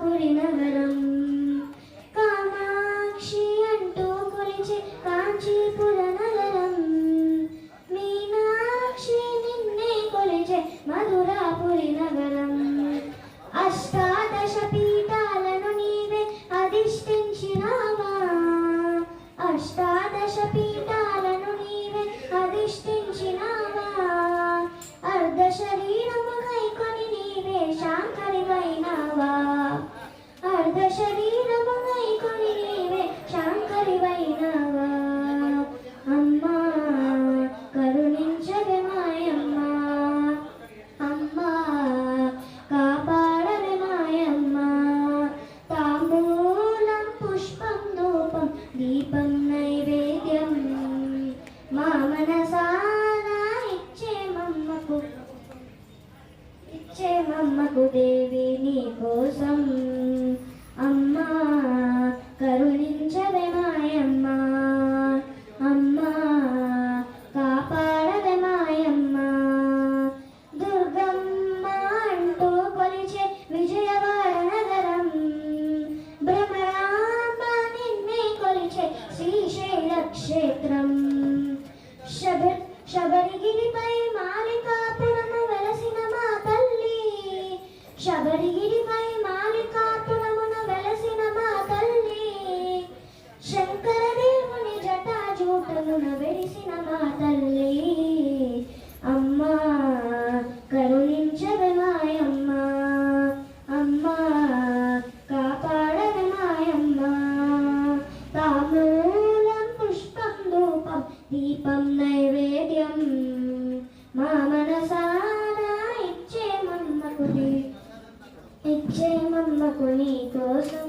మధురాపురి నగరం కామాక్షి అంటూ కొలిచే కాంచీపుర నగరం మీనాక్షి నిన్నే కొలిచే మధురాపురి నగరం అష్టాదశ పీఠాలను నీవే అధిష్ఠించినావా అష్టాదశ పీఠాలను నీవే అధిష్ఠించినావా అర్ధ శరీరము గైకొని నీవే శాంకరివైనావా అర్ధ శరీరము గైకొని నీవే శాంకరివైనావా అమ్మా కరుణించవే మాయమ్మా అమ్మా కాపాడవే మాయమ్మా తాంబూలం పుష్పం ధూపం దీపం నైవేద్యం మా మనసారా ఇచ్చే మమ్మకు దేవి నీ కోసం అమ్మా కరుణించవే మాయమ్మా అమ్మా కాపాడవే మాయమ్మా దుర్గమ్మ అంటూ కొలిచే విజయవాడ నగరం భ్రమరాంబ నిన్నే కొలిచే శ్రీశైల క్షేత్రం శబరిగిరిపై మాలికాపురము వెలసిన మా తల్లి శబరిగిరిపై మాలికాపురమున వెలసిన మా తల్లి శంకరదేవుని జటాజూటమున వెలిసిన మా తల్లి అమ్మా కరుణించవే మాయమ్మా అమ్మా కాపాడవే మాయమ్మా తాంబూలం పుష్పం ధూపం దీపం నైవేద్యం మా మనసారా ఇచ్చే మమ్మకు నీ కోసం